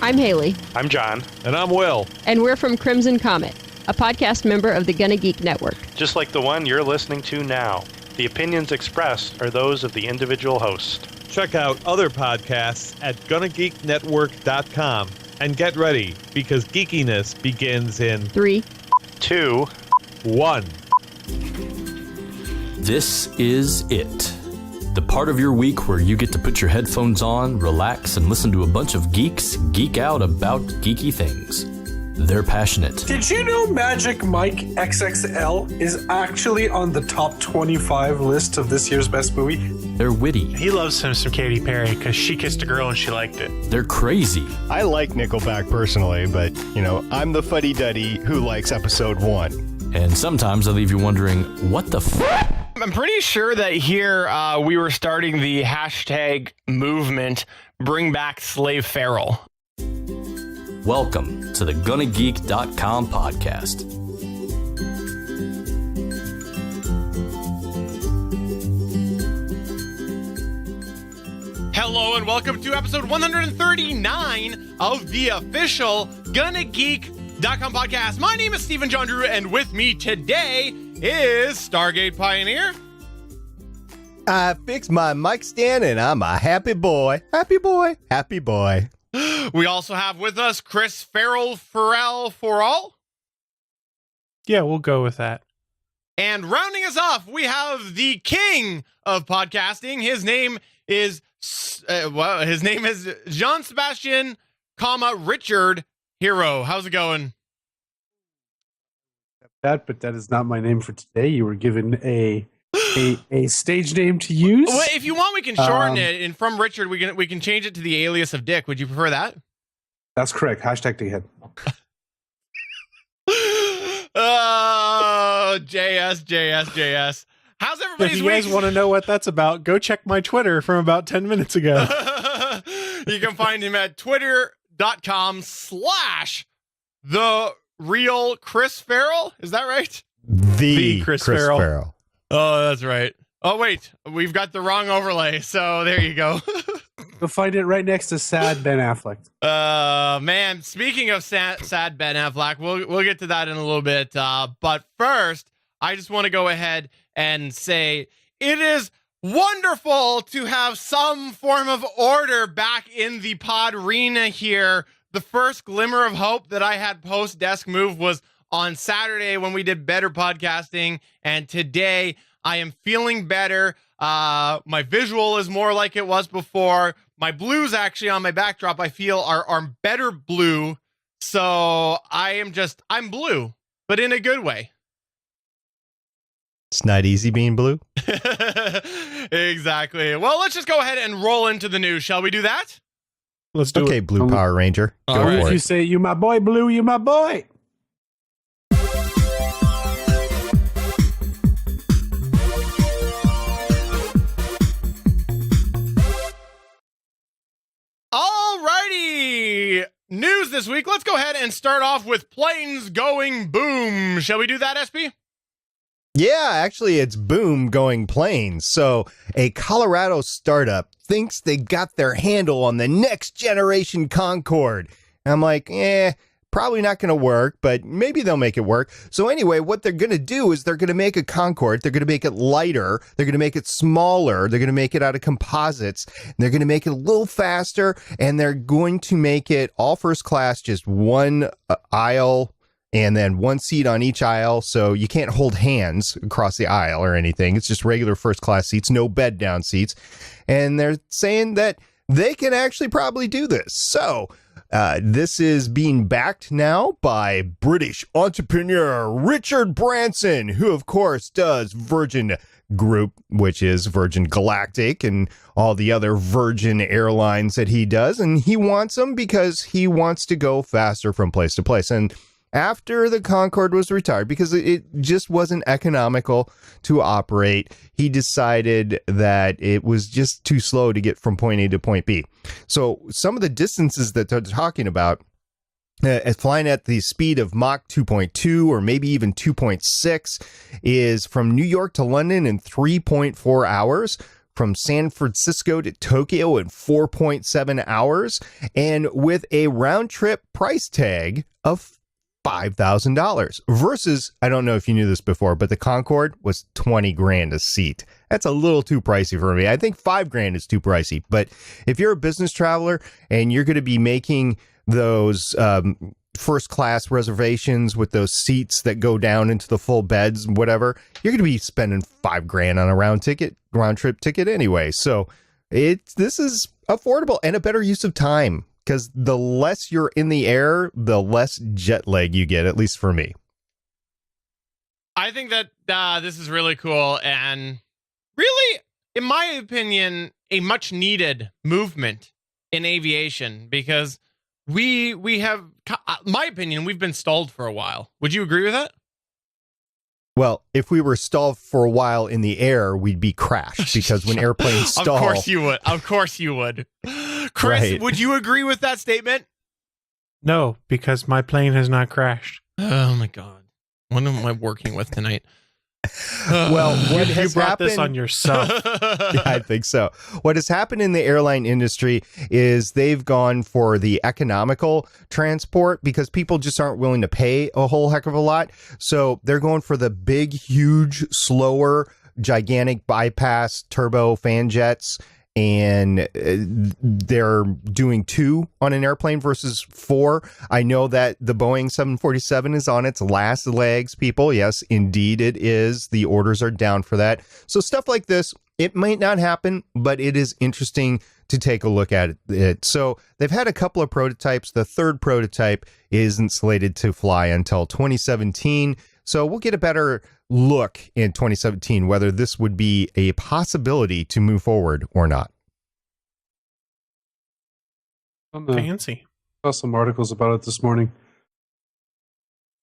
I'm Haley. I'm John. And I'm Will. And we're from Crimson Comet, a podcast member of the GonnaGeek Network. Just like the one you're listening to now. The opinions expressed are those of the individual host. Check out other podcasts at GonnaGeekNetwork.com. And get ready, because geekiness begins in 3, 2, 1. This is it. The part of your week where you get to put your headphones on, relax, and listen to a bunch of geeks geek out about geeky things. They're passionate. Did you know Magic Mike XXL is actually on the top 25 list of this year's best movie? They're witty. He loves him some Katy Perry because she kissed a girl and she liked it. They're crazy. I like Nickelback personally, but, I'm the fuddy-duddy who likes episode 1. And sometimes I leave you wondering, what the f***? I'm pretty sure that here we were starting the hashtag movement, Bring Back Slave Ferrell. Welcome to the GonnaGeek.com podcast. Hello and welcome to episode 139 of the official GonnaGeek.com podcast. My name is Jondrew, and with me today is Stargate Pioneer. I fixed my mic stand and I'm a happy boy. Happy boy. Happy boy. We also have with us Chris Ferrell for all. Yeah, we'll go with that. And rounding us off, we have the king of podcasting. His name is Jean-Sebastien, Richard Heroux. How's it going? But that is not my name for today. You were given a stage name to use. Well, if you want, we can shorten it, and from Richard, we can change it to the alias of Dick. Would you prefer that? That's correct. Hashtag Dickhead. Oh, JS. How's everybody's If you week? guys want to know what that's about, go check my Twitter from about 10 minutes ago. You can find him at twitter.com/TheRealChris Ferrell. Is that right? The Chris Ferrell. Oh, that's right. Oh, wait. We've got the wrong overlay. So there you go. You'll find it right next to sad Ben Affleck. Man, speaking of sad Ben Affleck, we'll get to that in a little bit. But first, I just want to go ahead and say it is wonderful to have some form of order back in the pod arena here. The first glimmer of hope that I had post desk move was on Saturday when we did better podcasting, and today I am feeling better. My visual is more like it was before. My blues actually on my backdrop I feel are better blue. So I'm blue, but in a good way. It's not easy being blue. Exactly. Well, let's just go ahead and roll into the news. Shall we do that? Let's do it. Okay, Blue Power Ranger. Go right. for If you it. say, you my boy, Blue, you my boy. Alrighty. News this week. Let's go ahead and start off with planes going boom. Shall we do that, SP? Yeah, actually, it's boom going planes. So a Colorado startup thinks they got their handle on the next generation Concorde. And I'm like, probably not going to work, but maybe they'll make it work. So anyway, what they're going to do is they're going to make a Concorde. They're going to make it lighter. They're going to make it smaller. They're going to make it out of composites. And they're going to make it a little faster. And they're going to make it all first class, just one aisle and then one seat on each aisle. So you can't hold hands across the aisle or anything. It's just regular first class seats, no bed down seats. And they're saying that they can actually probably do this. So this is being backed now by British entrepreneur Richard Branson, who, of course, does Virgin Group, which is Virgin Galactic and all the other Virgin airlines that he does. And he wants them because he wants to go faster from place to place. And after the Concorde was retired, because it just wasn't economical to operate, he decided that it was just too slow to get from point A to point B. So some of the distances that they're talking about, flying at the speed of Mach 2.2 or maybe even 2.6, is from New York to London in 3.4 hours, from San Francisco to Tokyo in 4.7 hours, and with a round trip price tag of $5,000 versus, I don't know if you knew this before, but the Concorde was 20 grand a seat. That's a little too pricey for me. I think 5 grand is too pricey. But if you're a business traveler and you're going to be making those first class reservations with those seats that go down into the full beds, whatever, you're going to be spending 5 grand on a round trip ticket anyway. So this is affordable and a better use of time, because the less you're in the air, the less jet lag you get, at least for me. I think that this is really cool and really, in my opinion, a much needed movement in aviation, because we have, my opinion, we've been stalled for a while. Would you agree with that? Well, if we were stalled for a while in the air, we'd be crashed, because when airplanes stall... Of course you would. Of course you would. Chris, Right. Would you agree with that statement? No, because my plane has not crashed. Oh my God. What am I working with tonight? Well, what You has brought this happened... on yourself. Yeah, I think so. What has happened in the airline industry is they've gone for the economical transport, because people just aren't willing to pay a whole heck of a lot. So they're going for the big, huge, slower, gigantic bypass turbo fan jets. And they're doing 2 on an airplane versus 4. I know that the Boeing 747 is on its last legs, people. Yes, indeed it is. The orders are down for that. So stuff like this, it might not happen, but it is interesting to take a look at it. So they've had a couple of prototypes. The third prototype isn't slated to fly until 2017. So we'll get a better look in 2017 whether this would be a possibility to move forward or not. Fancy. Saw some articles about it this morning.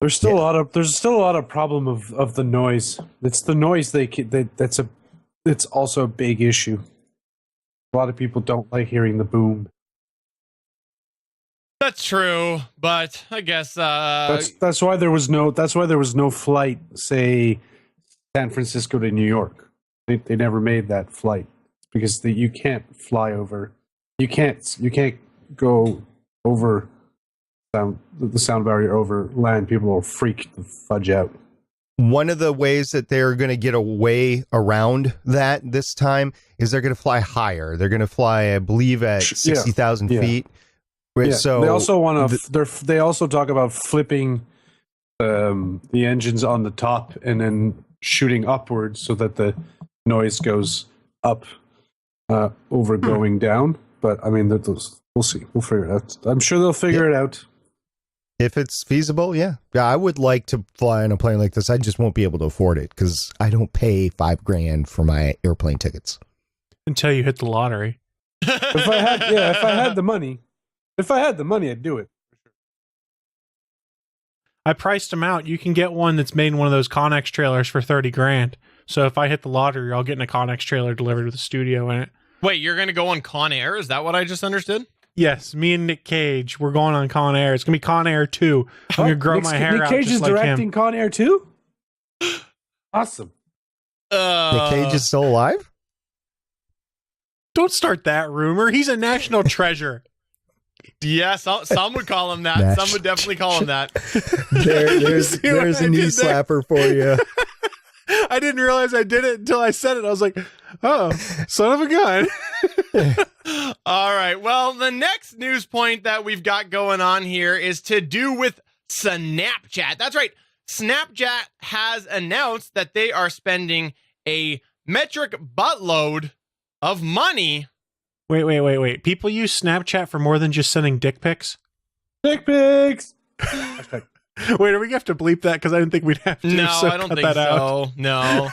There's still a lot of problem of the noise. It's the noise it's also a big issue. A lot of people don't like hearing the boom. That's true, but I guess That's why there was no flight, say, San Francisco to New York. They never made that flight because you can't fly over. You can't go over the sound barrier over land. People will freak the fudge out. One of the ways that they're going to get a way around that this time is they're going to fly higher. They're going to fly, I believe, at 60,000 feet. Yeah. So they also want to. They also talk about flipping the engines on the top and then shooting upwards so that the noise goes up over going down. But I mean, we'll see. We'll figure it out. I'm sure they'll figure it out. If it's feasible, yeah. I would like to fly on a plane like this. I just won't be able to afford it because I don't pay $5 grand for my airplane tickets Until you hit the lottery. If I had the money, I'd do it. I priced them out. You can get one that's made in one of those Connex trailers for 30 grand. So if I hit the lottery, I'll get in a Connex trailer delivered with a studio in it. Wait, you're going to go on Con Air? Is that what I just understood? Yes, me and Nick Cage, we're going on Con Air. It's going to be Con Air 2. I'm going to grow my hair Nick out Cage just is like directing him. Con Air 2? Awesome. Nick Cage is still alive? Don't start that rumor. He's a national treasure. Yeah, some would call him that. Some would definitely call him that. There's a knee slapper for you. I didn't realize I did it until I said it. I was like, oh, son of a gun. All right. Well, the next news point that we've got going on here is to do with Snapchat. That's right. Snapchat has announced that they are spending a metric buttload of money. Wait. People use Snapchat for more than just sending dick pics? Dick pics! Wait, are we going to have to bleep that? Because I didn't think we'd have to. No, so I don't cut think that so. out. No.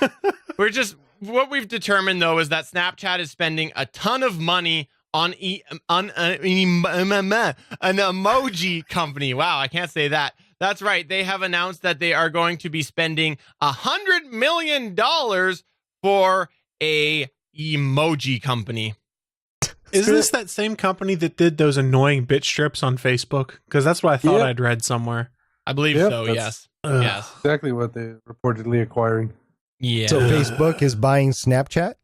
What we've determined, though, is that Snapchat is spending a ton of money on an emoji company. Wow, I can't say that. That's right. They have announced that they are going to be spending $100 million for a emoji company. Is this that same company that did those annoying bit strips on Facebook? Because that's what I thought I'd read somewhere. I believe so, yes. Yes. Exactly what they're reportedly acquiring. Yeah. So Facebook is buying Snapchat?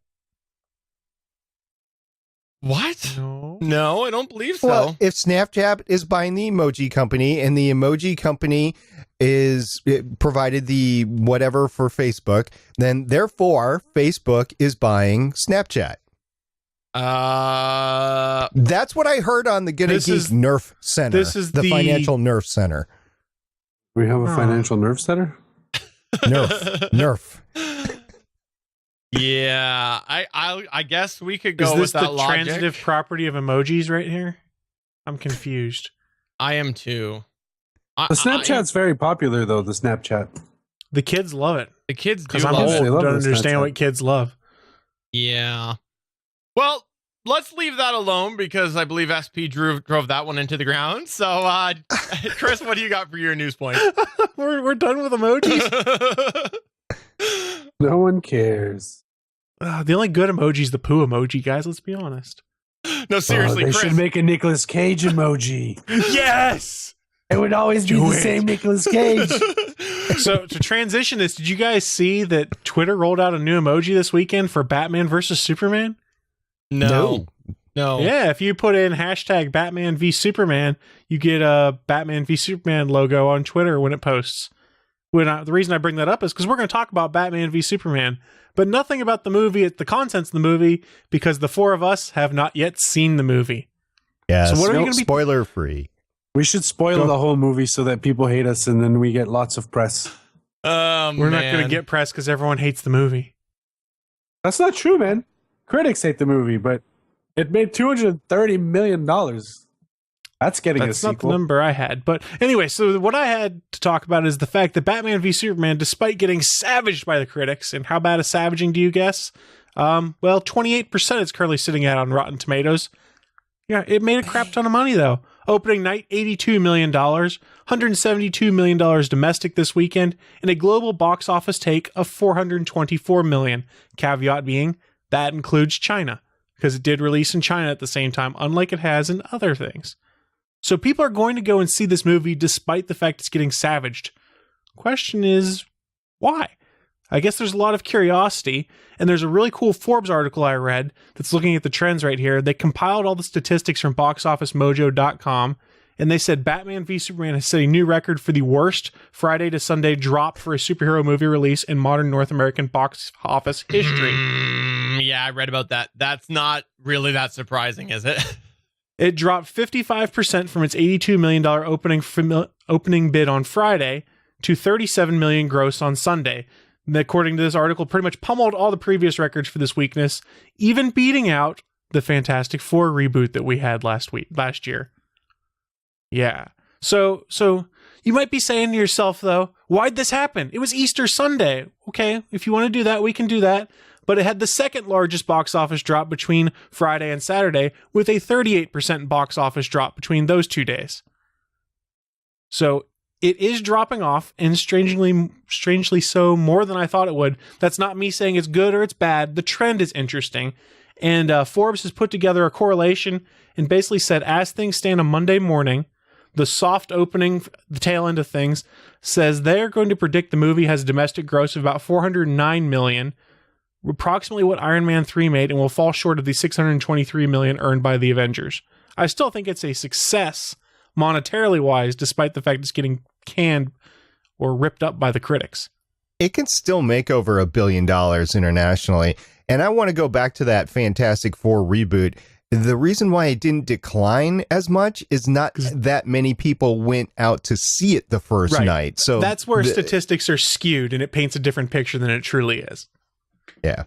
What? No. No, I don't believe so. Well, if Snapchat is buying the emoji company and the emoji company provided the whatever for Facebook, then therefore Facebook is buying Snapchat. That's what I heard on the GonnaGeek Nerf Center. This is the financial Nerf Center. We have a financial nerve center? Nerf. Yeah, I guess we could go Is with this that the logic. transitive property of emojis right here? I'm confused. I am too. The Snapchat's very popular, though, the Snapchat. The kids love it. The kids do Because I'm love old it. They love don't the understand Snapchat. what kids love. Yeah. Well, let's leave that alone because I believe SP drove that one into the ground. So, Chris, what do you got for your news point? We're done with emojis? No one cares. The only good emoji is the poo emoji, guys. Let's be honest. No, seriously, They Chris. should make a Nicolas Cage emoji. Yes! It would always be Do the it. same Nicolas Cage. So to transition this, did you guys see that Twitter rolled out a new emoji this weekend for Batman versus Superman? No. Yeah, if you put in hashtag Batman v Superman, you get a Batman v Superman logo on Twitter when it posts. The reason I bring that up is because we're going to talk about Batman v Superman, but nothing about the movie, the contents of the movie, because the four of us have not yet seen the movie. Yeah, So what are we gonna be- spoiler free. We should spoil the whole movie so that people hate us and then we get lots of press. We're not going to get press because everyone hates the movie. That's not true, man. Critics hate the movie, but it made $230 million. That's getting That's a not the sequel. number I had. But anyway, so what I had to talk about is the fact that Batman v Superman, despite getting savaged by the critics, and how bad is savaging, do you guess? Well, 28% it's currently sitting at on Rotten Tomatoes. Yeah, it made a crap ton of money, though. Opening night, $82 million, $172 million domestic this weekend, and a global box office take of $424 million. Caveat being, that includes China, because it did release in China at the same time, unlike it has in other things. So people are going to go and see this movie despite the fact it's getting savaged. Question is, why? I guess there's a lot of curiosity, and there's a really cool Forbes article I read that's looking at the trends right here. They compiled all the statistics from boxofficemojo.com, and they said Batman v Superman has set a new record for the worst Friday to Sunday drop for a superhero movie release in modern North American box office history. Yeah, I read about that. That's not really that surprising, is it? It dropped 55% from its $82 million opening bid on Friday to $37 million gross on Sunday. And according to this article, pretty much pummeled all the previous records for this weakness, even beating out the Fantastic Four reboot that we had last year. Yeah. So you might be saying to yourself, though, why'd this happen? It was Easter Sunday. Okay, if you want to do that, we can do that. But it had the second largest box office drop between Friday and Saturday, with a 38% box office drop between those 2 days. So it is dropping off, and strangely so, more than I thought it would. That's not me saying it's good or it's bad. The trend is interesting. And Forbes has put together a correlation and basically said, as things stand on Monday morning, the soft opening, the tail end of things, says they're going to predict the movie has a domestic gross of about $409 million, approximately what Iron Man 3 made, and will fall short of the $623 million earned by the Avengers. I still think it's a success, monetarily wise, despite the fact it's getting canned or ripped up by the critics. It can still make over $1 billion internationally. And I want to go back to that Fantastic Four reboot. The reason why it didn't decline as much is not that many people went out to see it the first night. So that's where statistics are skewed, and it paints a different picture than it truly is. Yeah.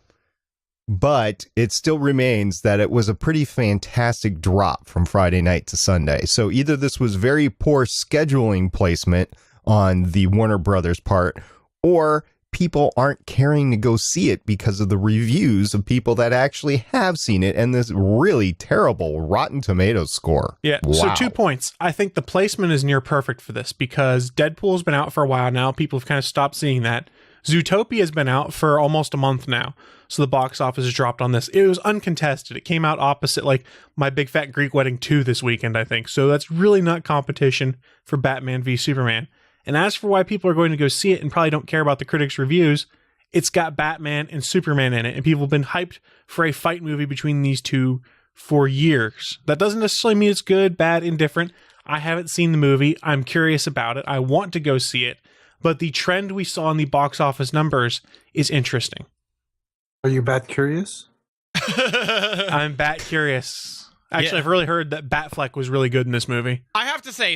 But it still remains that it was a pretty fantastic drop from Friday night to Sunday. So either this was very poor scheduling placement on the Warner Brothers part, or people aren't caring to go see it because of the reviews of people that actually have seen it and this really terrible Rotten Tomatoes score. Yeah. Wow. So 2 points. I think the placement is near perfect for this because Deadpool's been out for a while now. People have kind of stopped seeing that. Zootopia has been out for almost a month now. So the box office has dropped on this. It was uncontested. It came out opposite like My Big Fat Greek Wedding 2 this weekend, I think. So that's really not competition for Batman v Superman. And as for why people are going to go see it and probably don't care about the critics' reviews, it's got Batman and Superman in it. And people have been hyped for a fight movie between these two for years. That doesn't necessarily mean it's good, bad, indifferent. I haven't seen the movie. I'm curious about it. I want to go see it. But the trend we saw in the box office numbers is interesting. Are you bat curious? I'm bat curious. Actually, I've really heard that Batfleck was really good in this movie. I have to say,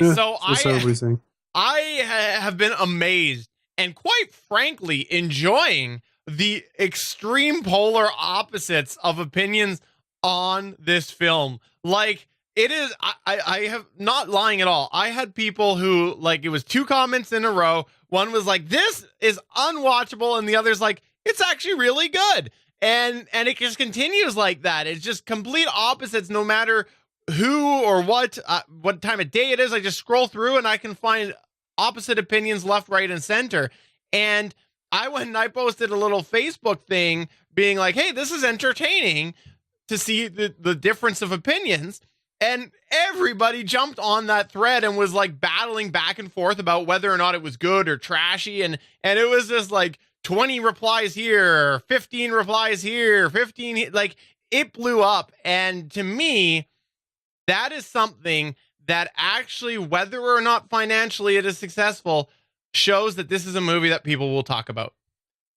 I have been amazed and quite frankly enjoying the extreme polar opposites of opinions on this film. Like, it is, I have not lying at all. I had people who, like, it was 2 comments in a row. One was like, this is unwatchable, and the other's like, it's actually really good. And it just continues like that. It's just complete opposites no matter who or what time of day it is. I just scroll through and I can find opposite opinions left, right, and center. And I went and I posted a little Facebook thing being like, hey, this is entertaining to see the difference of opinions. And everybody jumped on that thread and was like battling back and forth about whether or not it was good or trashy. And it was just like 20 replies here, 15 replies here, 15, like, it blew up. And to me, that is something that actually, whether or not financially it is successful, shows that this is a movie that people will talk about.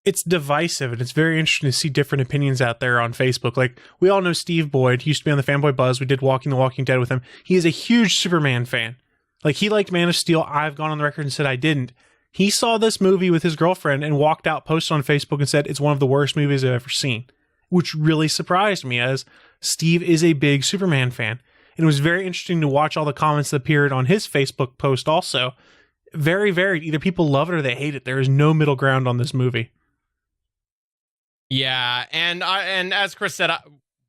It's divisive, and it's very interesting to see different opinions out there on Facebook. Like, we all know Steve Boyd. He used to be on the Fanboy Buzz. We did Walking the Walking Dead with him. He is a huge Superman fan. Like, he liked Man of Steel. I've gone on the record and said I didn't. He saw this movie with his girlfriend and walked out, posted on Facebook, and said it's one of the worst movies I've ever seen, which really surprised me, as Steve is a big Superman fan. And it was very interesting to watch all the comments that appeared on his Facebook post also. Very varied. Either people love it or they hate it. There is no middle ground on this movie. Yeah, and as Chris said,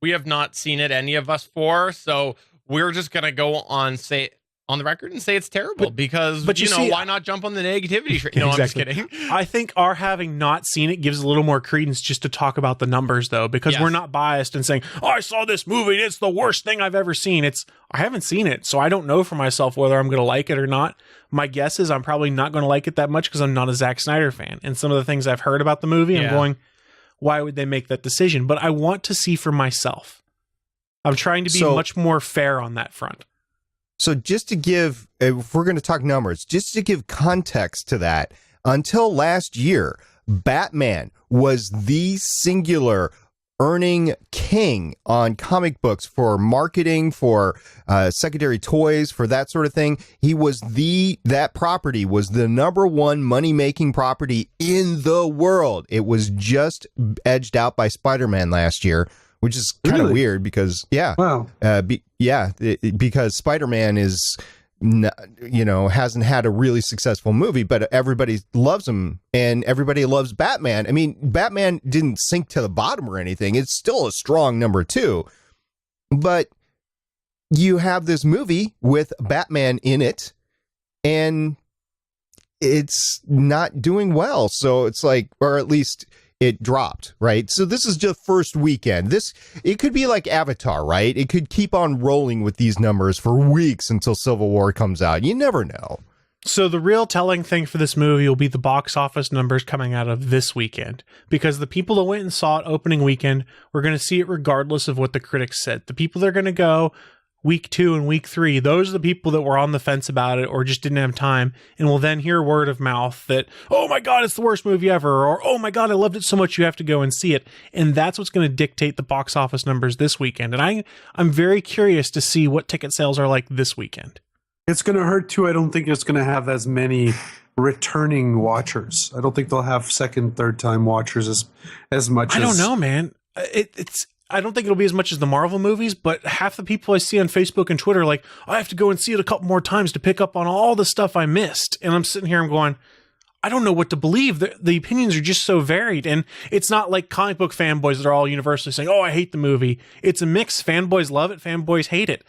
we have not seen it, any of us four, so we're just going to go on the record and say it's terrible, because you know, why not jump on the negativity train? No, exactly. I'm just kidding. I think our having not seen it gives a little more credence just to talk about the numbers, though, because we're not biased and saying, oh, I saw this movie, it's the worst thing I've ever seen. I haven't seen it, so I don't know for myself whether I'm going to like it or not. My guess is I'm probably not going to like it that much because I'm not a Zack Snyder fan. And some of the things I've heard about the movie, I'm going, why would they make that decision? But I want to see for myself. I'm trying to be much more fair on that front. So just to give, if we're going to talk numbers, just to give context to that, until last year, Batman was the singular earning king on comic books for marketing, for secondary toys, for that sort of thing. He was that property was the #1 money-making property in the world. It was just edged out by Spider-Man last year, which is kind of weird because, because Spider-Man is, hasn't had a really successful movie, but everybody loves him and everybody loves Batman. I mean, Batman didn't sink to the bottom or anything. It's still a strong #2, but you have this movie with Batman in it and it's not doing well. So it's like, or at least it dropped, right? So this is just first weekend. It could be like Avatar, right? It could keep on rolling with these numbers for weeks until Civil War comes out. You never know. So the real telling thing for this movie will be the box office numbers coming out of this weekend, because the people that went and saw it opening weekend were going to see it regardless of what the critics said. The people that are going to go week 2 and week 3, those are the people that were on the fence about it or just didn't have time, and will then hear word of mouth that, oh my God, it's the worst movie ever, or oh my God, I loved it so much you have to go and see it. And that's what's going to dictate the box office numbers this weekend. And I'm very curious to see what ticket sales are like this weekend. It's going to hurt too. I don't think it's going to have as many returning watchers. I don't think they'll have second, third time watchers as much. I don't know, man. I don't think it'll be as much as the Marvel movies, but half the people I see on Facebook and Twitter are like, I have to go and see it a couple more times to pick up on all the stuff I missed. And I'm sitting here, I'm going, I don't know what to believe. The opinions are just so varied. And it's not like comic book fanboys that are all universally saying, oh, I hate the movie. It's a mix. Fanboys love it. Fanboys hate it.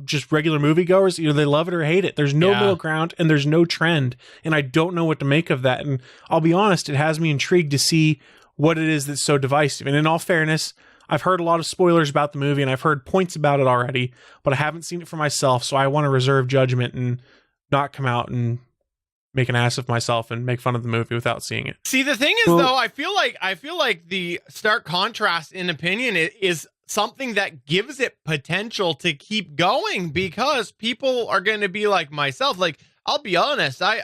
Just regular moviegoers, either they love it or hate it. There's no middle ground and there's no trend. And I don't know what to make of that. And I'll be honest, it has me intrigued to see what it is that's so divisive. And in all fairness, I've heard a lot of spoilers about the movie and I've heard points about it already, but I haven't seen it for myself. So I want to reserve judgment and not come out and make an ass of myself and make fun of the movie without seeing it. See, the thing is, though, I feel like the stark contrast in opinion is something that gives it potential to keep going, because people are going to be like myself. Like, I'll be honest, I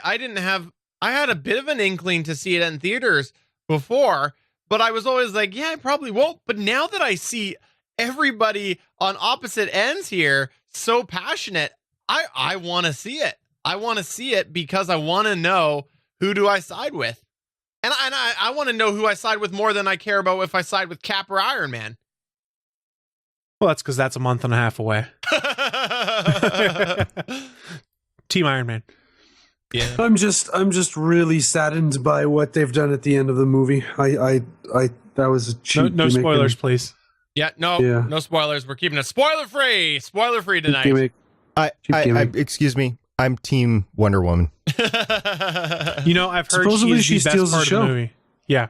had a bit of an inkling to see it in theaters before, but I was always like, yeah, I probably won't. But now that I see everybody on opposite ends here so passionate, I want to see it. I want to see it because I want to know, who do I side with? And I want to know who I side with more than I care about if I side with Cap or Iron Man. Well, that's because that's a month and a half away. Team Iron Man. Yeah. I'm just really saddened by what they've done at the end of the movie. I that was a cheap. No spoilers, please. Yeah, no spoilers. We're keeping it spoiler free tonight. Excuse me. I'm Team Wonder Woman. I've heard Supposedly she is the best steals the part show. of the movie. Yeah.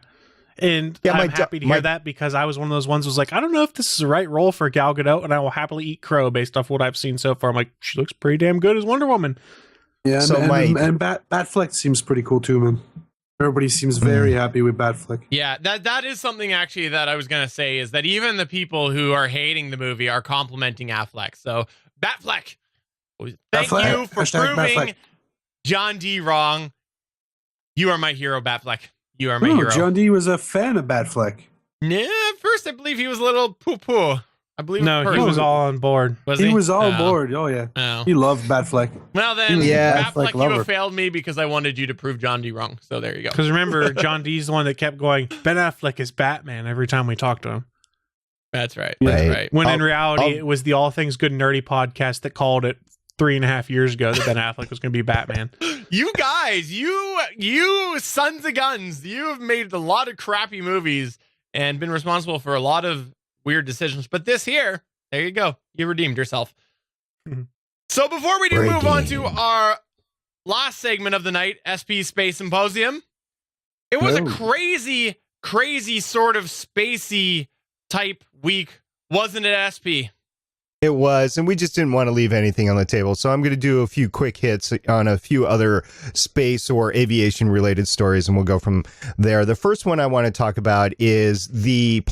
And I'm happy to hear that, because I was one of those ones who was like, I don't know if this is the right role for Gal Gadot, and I will happily eat crow based off what I've seen so far. I'm like, she looks pretty damn good as Wonder Woman. Yeah, So and Batfleck seems pretty cool too, man. Everybody seems very happy with Batfleck. Yeah, that is something actually that I was going to say, is that even the people who are hating the movie are complimenting Affleck. So, Batfleck, thank you for proving Batfleck. John D wrong. You are my hero, Batfleck. You are my hero. John D was a fan of Batfleck. Yeah, at first I believe he was a little poo-poo. I believe No, he was all on board. He was all aboard. Oh, yeah. Oh. He loved Batfleck. Well, then, Yeah. Batfleck, you lover. have failed me because I wanted you to prove John D wrong. So there you go. Because remember, John D's the one that kept going, Ben Affleck is Batman every time we talked to him. That's right. Yeah. That's right. When in reality, it was the All Things Good Nerdy podcast that called it 3.5 years ago that Ben Affleck was going to be Batman. You guys, you sons of guns, you have made a lot of crappy movies and been responsible for a lot of weird decisions. But this here, there you go. You redeemed yourself. So before we do move on to our last segment of the night, SP Space Symposium, it was a crazy sort of spacey type week, wasn't it, SP? It was, and we just didn't want to leave anything on the table. So I'm going to do a few quick hits on a few other space or aviation related stories, and we'll go from there. The first one I want to talk about is the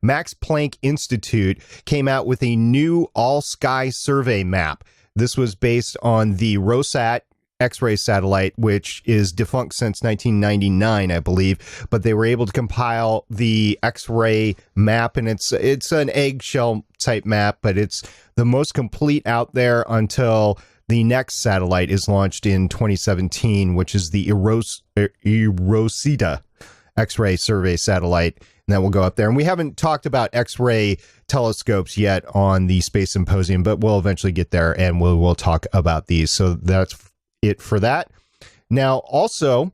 Max Planck Institute came out with a new all-sky survey map. This was based on the ROSAT X-ray satellite, which is defunct since 1999, I believe, but they were able to compile the X-ray map, and it's an eggshell type map, but it's the most complete out there until the next satellite is launched in 2017, which is the Erosita X-ray survey satellite, and that will go up there. And we haven't talked about X-ray telescopes yet on the Space Symposium, but we'll eventually get there, and we'll talk about these. So that's it for that. Now, also,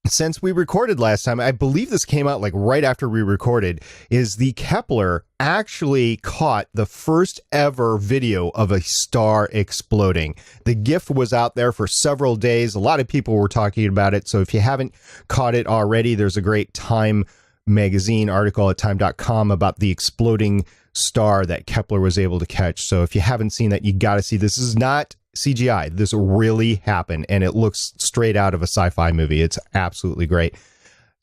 since we recorded last time, I believe this came out like right after we recorded, is the Kepler actually caught the first ever video of a star exploding. The GIF was out there for several days. A lot of people were talking about it. So if you haven't caught it already, there's a great Time magazine article at time.com about the exploding star that Kepler was able to catch. So if you haven't seen that, you got to see. This is not CGI. This really happened, and it looks straight out of a sci-fi movie. It's absolutely great.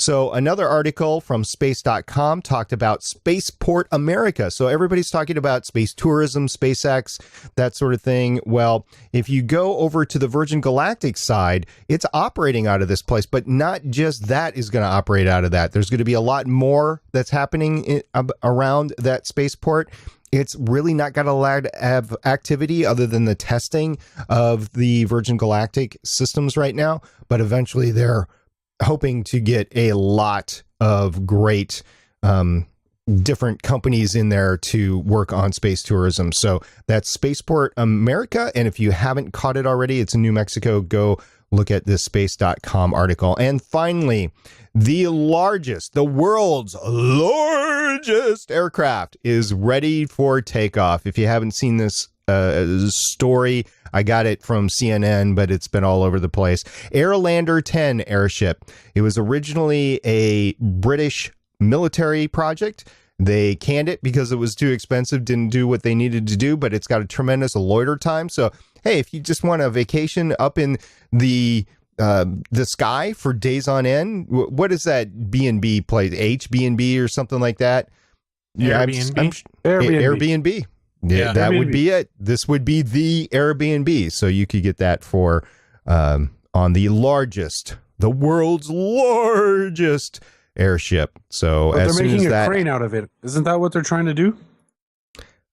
So another article from space.com talked about Spaceport America. So everybody's talking about space tourism, SpaceX, that sort of thing. Well, if you go over to the Virgin Galactic side, it's operating out of this place, but not just that is going to operate out of that. There's going to be a lot more that's happening around that spaceport. It's really not got a lot of activity other than the testing of the Virgin Galactic systems right now, but eventually they're hoping to get a lot of great different companies in there to work on space tourism. So that's Spaceport America, and if you haven't caught it already, it's in New Mexico. Go look at this space.com article. And finally, the world's largest aircraft is ready for takeoff. If you haven't seen this story, I got it from CNN, but it's been all over the place. Airlander 10 airship. It was originally a British military project. They canned it because it was too expensive, didn't do what they needed to do, but it's got a tremendous loiter time. So, hey, if you just want a vacation up in the sky for days on end, what is that B&B place? HB&B or something like that? Yeah, Airbnb. Airbnb. Yeah, that Airbnb. would be it. This would be the Airbnb. So you could get that for on the world's largest airship. So But as they're soon making as a that, crane out of it. Isn't that what they're trying to do?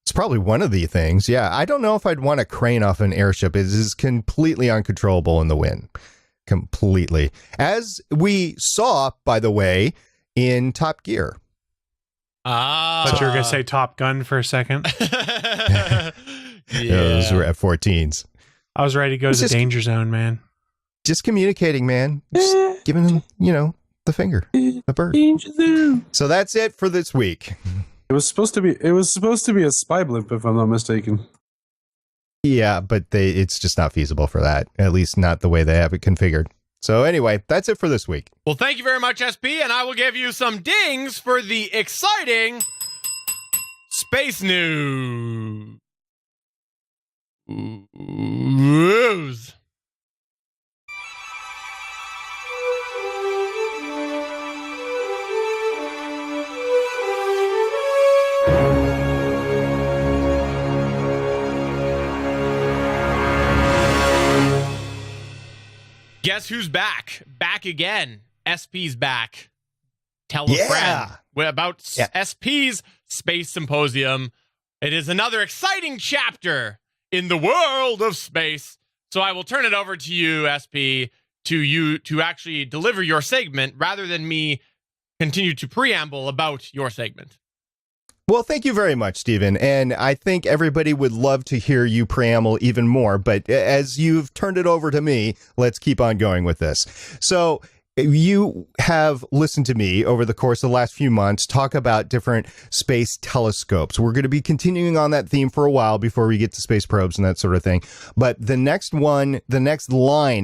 it's probably one of the things. Yeah, I don't know if I'd want a crane off an airship. It is completely uncontrollable in the wind. Completely. As we saw, by the way, in Top Gear. Thought you were going to say Top Gun for a second. Those were F-14s. I was ready to go to the danger zone, man. Just communicating, man. Just giving them, the finger, the bird. So that's it for this week. It was supposed to be a spy blimp, if I'm not mistaken. Yeah, but it's just not feasible for that. At least not the way they have it configured. So anyway, that's it for this week. Well, thank you very much, SP, and I will give you some dings for the exciting space news. Guess who's back? Back again. SP's back. Tell a friend about SP's Space Symposium. It is another exciting chapter in the world of space. So I will turn it over to you, SP, to actually deliver your segment rather than me continue to preamble about your segment. Well, thank you very much, Stephen. And I think everybody would love to hear you preamble even more. But as you've turned it over to me, let's keep on going with this. So you have listened to me over the course of the last few months talk about different space telescopes. We're going to be continuing on that theme for a while before we get to space probes and that sort of thing. But the next line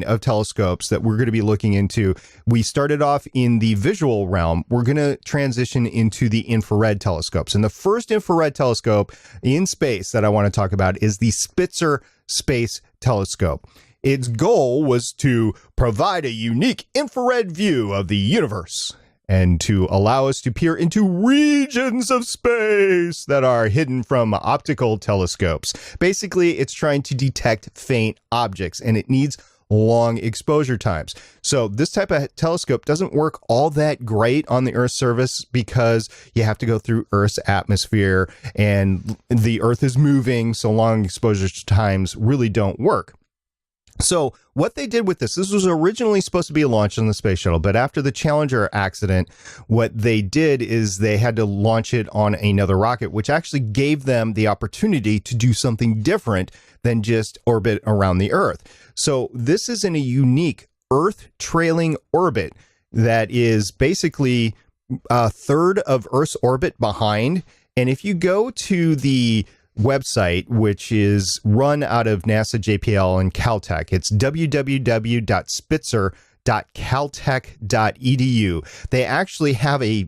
of telescopes that we're going to be looking into, we started off in the visual realm. We're going to transition into the infrared telescopes. And the first infrared telescope in space that I want to talk about is the Spitzer Space Telescope. Its goal was to provide a unique infrared view of the universe and to allow us to peer into regions of space that are hidden from optical telescopes. Basically, it's trying to detect faint objects, and it needs long exposure times. So this type of telescope doesn't work all that great on the Earth's surface because you have to go through Earth's atmosphere, and the Earth is moving, so long exposure times really don't work. So what they did with this was originally supposed to be launched on the space shuttle, but after the Challenger accident, what they did is they had to launch it on another rocket, which actually gave them the opportunity to do something different than just orbit around the Earth. So this is in a unique Earth trailing orbit that is basically a third of Earth's orbit behind. And if you go to the website, which is run out of NASA JPL and Caltech, it's www.spitzer.caltech.edu. They actually have a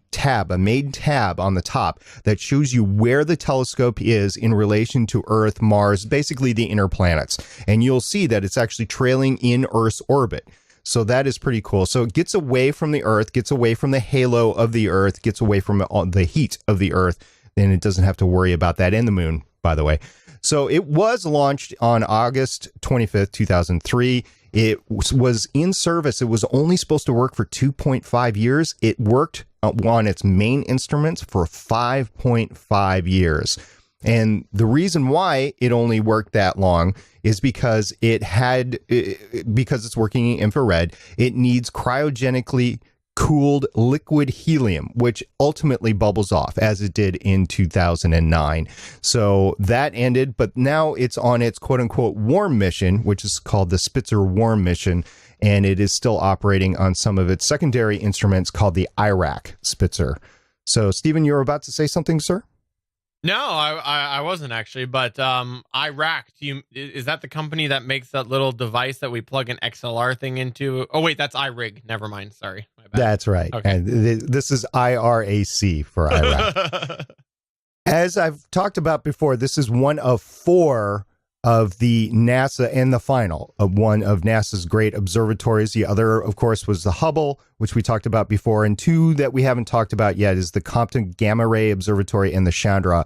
main tab on the top that shows you where the telescope is in relation to Earth, Mars, basically the inner planets. And you'll see that it's actually trailing in Earth's orbit. So that is pretty cool. So it gets away from the Earth, gets away from the halo of the Earth, gets away from the heat of the Earth. Then it doesn't have to worry about that, and the moon, by the way. So it was launched on August 25th, 2003. It was in service. It was only supposed to work for 2.5 years. It worked on its main instruments for 5.5 years. And the reason why it only worked that long is because because it's working in infrared, it needs cryogenically cooled liquid helium, which ultimately bubbles off as it did in 2009. So that ended, but now it's on its quote unquote warm mission, which is called the Spitzer warm mission. And it is still operating on some of its secondary instruments called the IRAC Spitzer. So Stephen, you were about to say something, sir? No, I wasn't actually, but IRAC, is that the company that makes that little device that we plug an XLR thing into? Oh, wait, that's iRig. Never mind. Sorry. My bad. That's right. Okay. And this is IRAC for IRAC. As I've talked about before, this is one of 4 of the NASA and the final of one of NASA's great observatories. The other, of course, was the Hubble, which we talked about before. And two that we haven't talked about yet is the Compton Gamma Ray Observatory and the Chandra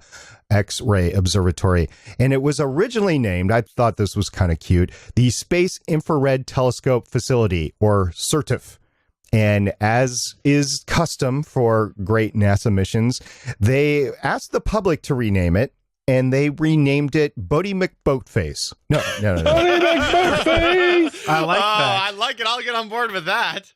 X-ray Observatory. And it was originally named, I thought this was kind of cute, the Space Infrared Telescope Facility, or CIRTIF. And as is custom for great NASA missions, they asked the public to rename it, and they renamed it Bodie McBoatface. No. Bodie McBoatface! I like that. I like it. I'll get on board with that.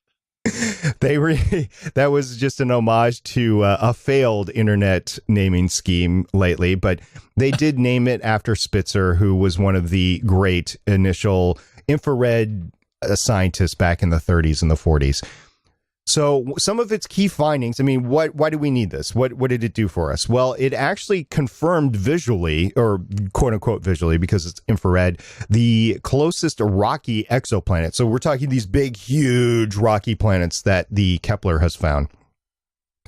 That was just an homage to a failed internet naming scheme lately, but they did name it after Spitzer, who was one of the great initial infrared scientists back in the 30s and the 40s. So some of its key findings, I mean, why do we need this? What did it do for us? Well, it actually confirmed visually, or quote unquote visually, because it's infrared, the closest rocky exoplanet. So we're talking these big, huge rocky planets that the Kepler has found.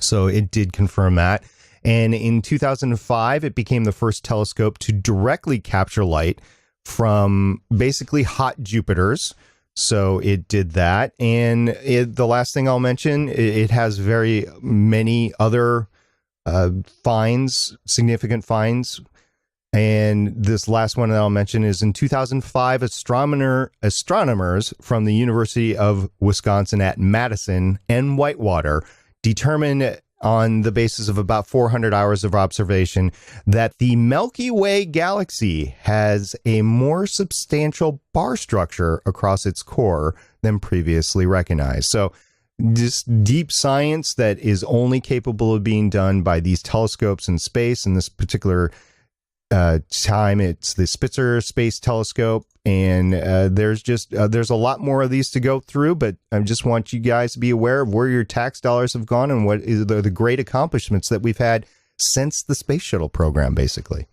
So it did confirm that. And in 2005, it became the first telescope to directly capture light from basically hot Jupiters. So it did that. And the last thing I'll mention, it has very many other finds, significant finds. And this last one that I'll mention is in 2005, astronomers from the University of Wisconsin at Madison and Whitewater determined, on the basis of about 400 hours of observation, that the Milky Way galaxy has a more substantial bar structure across its core than previously recognized. So just deep science that is only capable of being done by these telescopes in space. In this particular time, it's the Spitzer Space Telescope. And there's a lot more of these to go through, but I just want you guys to be aware of where your tax dollars have gone and what is the great accomplishments that we've had since the space shuttle program, basically.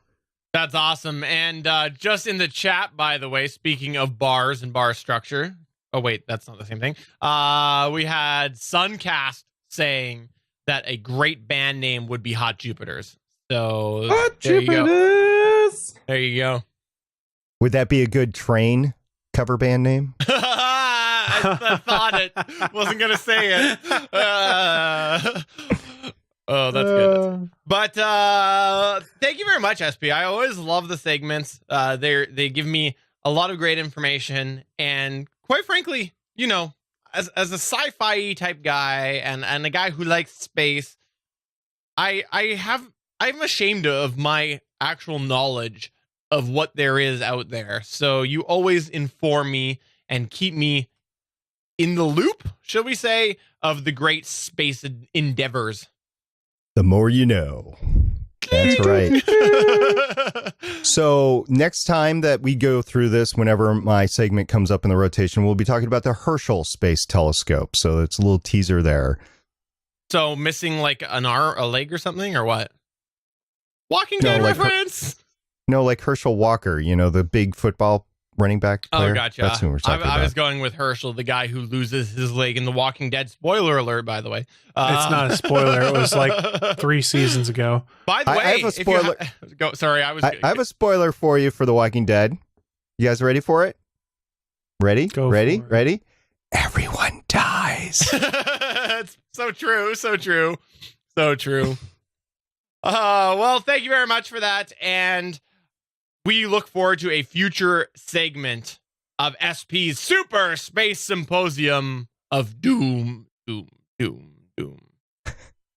That's awesome. And just in the chat, by the way, speaking of bars and bar structure. Oh, wait, that's not the same thing. We had Suncast saying that a great band name would be Hot Jupiters. So Hot there Jupiters! There you go. Would that be a good train cover band name? I thought it. Wasn't going to say it. Oh, that's good. But thank you very much, SP. I always love the segments. They give me a lot of great information. And quite frankly, you know, as a sci-fi type guy and a guy who likes space, I'm ashamed of my actual knowledge of what there is out there. So you always inform me and keep me in the loop, shall we say, of the great space endeavors. The more you know. That's right. So next time that we go through this, whenever my segment comes up in the rotation, we'll be talking about the Herschel Space Telescope. So it's a little teaser there. So missing like an arm, a leg or something, or what? Walking Dead reference? No, like Herschel Walker, you know, the big football running back player. Oh, gotcha. That's who we're talking about. I was going with Herschel, the guy who loses his leg in The Walking Dead. Spoiler alert, by the way. It's not a spoiler. It was like 3 seasons ago. By the way, I have a spoiler. I have a spoiler for you for The Walking Dead. You guys ready for it? Ready? Ready? Everyone dies. It's so true. So true. So true. Well, thank you very much for that. And we look forward to a future segment of SP's Super Space Symposium of Doom.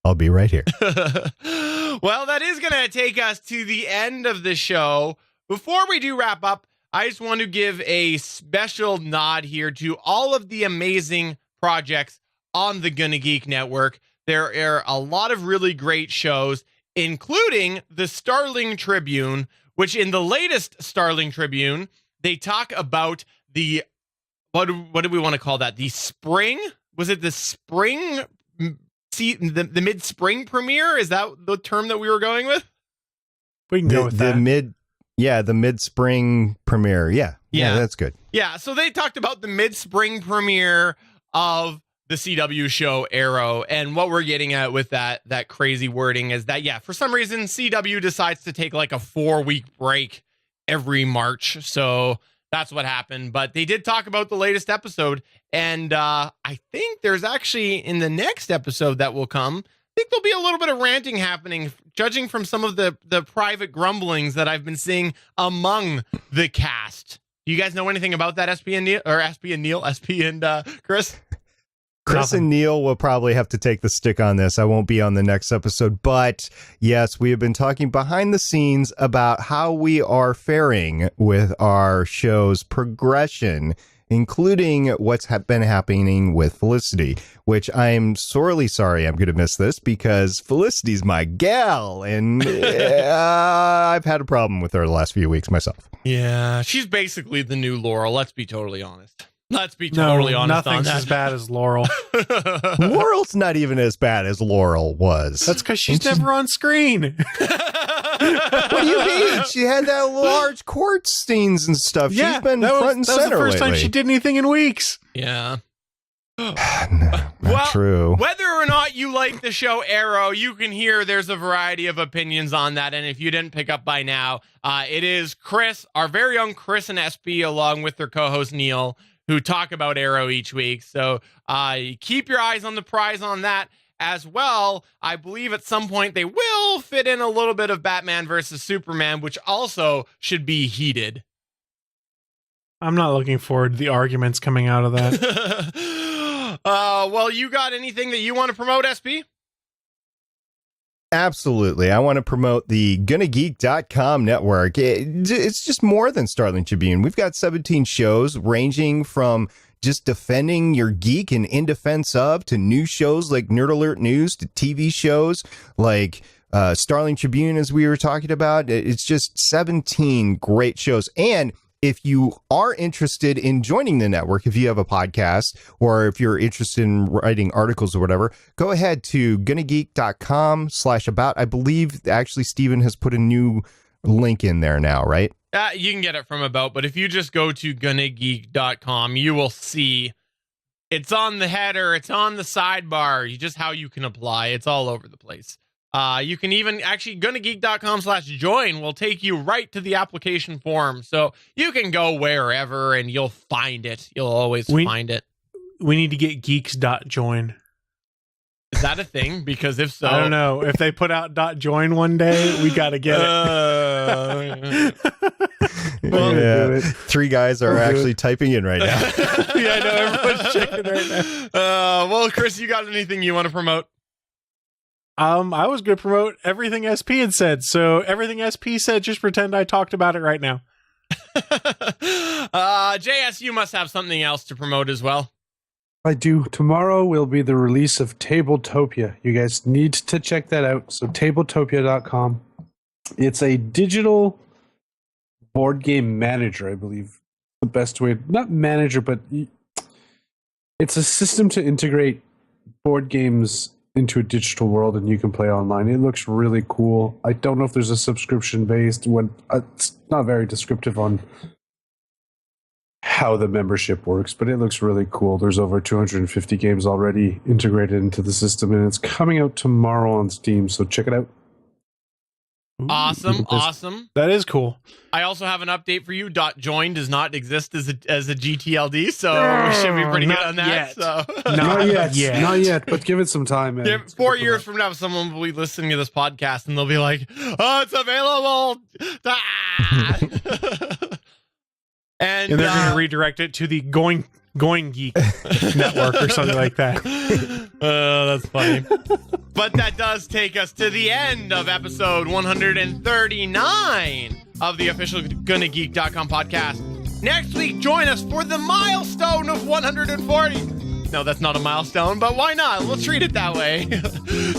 I'll be right here. Well, that is going to take us to the end of the show. Before we do wrap up, I just want to give a special nod here to all of the amazing projects on the Gonna Geek Network. There are a lot of really great shows, including the Starling Tribune, which in the latest Starling Tribune, they talk about the, what do we want to call that? The spring? Was it the spring? The mid-spring premiere? Is that the term that we were going with? We can go with that. The mid-spring premiere. Yeah, that's good. Yeah, so they talked about the mid-spring premiere of the CW show Arrow, and what we're getting at with that crazy wording is that, yeah, for some reason CW decides to take like a 4-week break every March. So that's what happened. But they did talk about the latest episode. And I think there's actually in the next episode that will come, I think there'll be a little bit of ranting happening, judging from some of the private grumblings that I've been seeing among the cast. Do you guys know anything about that, SP and Chris? Chris and Neil will probably have to take the stick on this. I won't be on the next episode. But yes, we have been talking behind the scenes about how we are faring with our show's progression, including what's been happening with Felicity, which I'm sorely sorry I'm going to miss this because Felicity's my gal, and I've had a problem with her the last few weeks myself. Yeah, she's basically the new Laurel. Let's be totally honest. Let's be totally honest on that. Nothing's as bad as Laurel. Laurel's not even as bad as Laurel was. That's because she's never on screen. What do you mean? She had that large court scenes and stuff. Yeah, she's been front and center That was the first lately. time she did anything in weeks. Yeah. Not true. Whether or not you like the show Arrow, you can hear there's a variety of opinions on that. And if you didn't pick up by now, it is Chris, our very own Chris and SP, along with their co-host Neil, who talk about Arrow each week. So keep your eyes on the prize on that as well. I believe at some point they will fit in a little bit of Batman versus Superman, which also should be heated. I'm not looking forward to the arguments coming out of that. Well, you got anything that you want to promote, SP? Absolutely. I want to promote the GonnaGeek.com network. It's just more than Starling Tribune. We've got 17 shows ranging from just defending your geek and in defense of to new shows like Nerd Alert News to TV shows like Starling Tribune, as we were talking about. It's just 17 great shows. And if you are interested in joining the network, if you have a podcast or if you're interested in writing articles or whatever, go ahead to GonnaGeek.com/about. I believe actually Steven has put a new link in there now, right? You can get it from about, but if you just go to GonnaGeek.com, you will see it's on the header, it's on the sidebar, just how you can apply. It's all over the place. You can even actually GonnaGeek.com/join will take you right to the application form. So you can go wherever and you'll find it. You'll always find it. We need to get geeks.join. Is that a thing? Because if so, I don't know. If they put out .join one day, we got to get it. Well, yeah. 3 guys are actually typing in right now. Yeah, I know. Everyone's checking right now. Well, Chris, you got anything you want to promote? I was going to promote everything SP had said. So everything SP said, just pretend I talked about it right now. JS, you must have something else to promote as well. I do. Tomorrow will be the release of Tabletopia. You guys need to check that out. So tabletopia.com. It's a digital board game manager, I believe. The best way, not manager, but it's a system to integrate board games into a digital world and you can play online. It looks really cool. I don't know if there's a subscription based one. It's not very descriptive on how the membership works, but it looks really cool. There's over 250 games already integrated into the system and it's coming out tomorrow on Steam, so check it out. Awesome. That is cool. I also have an update for you. .join does not exist as a GTLD, so we should be pretty good on that. Yet. So. Not yet, but give it some time, man. 4 years from now, someone will be listening to this podcast and they'll be like, "Oh, it's available!" and they're going to redirect it to the Going Geek network or something like that. That's funny. But that does take us to the end of episode 139 of the official GonnaGeek.com podcast. Next week, join us for the milestone of 140. No, that's not a milestone, but why not? We'll treat it that way.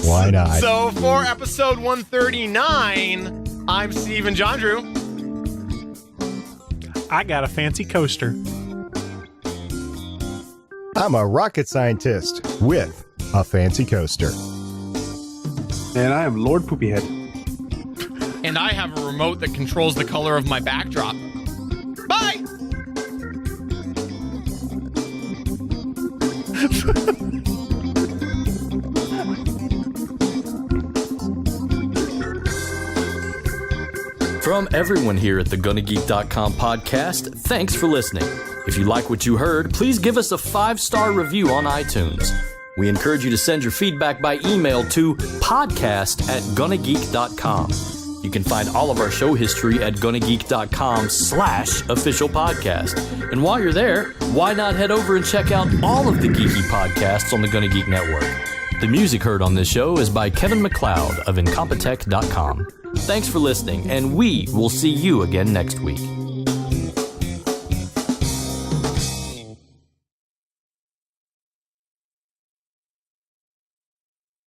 Why not? So for episode 139, I'm Steven Jondrew. I got a fancy coaster. I'm a rocket scientist with a fancy coaster. And I am Lord Poopyhead. And I have a remote that controls the color of my backdrop. Bye! From everyone here at the GonnaGeek.com podcast, thanks for listening. If you like what you heard, please give us a 5-star review on iTunes. We encourage you to send your feedback by email to podcast@GonnaGeek.com. You can find all of our show history at GonnaGeek.com/official podcast. And while you're there, why not head over and check out all of the geeky podcasts on the Gonna Geek Network? The music heard on this show is by Kevin MacLeod of Incompetech.com. Thanks for listening, and we will see you again next week.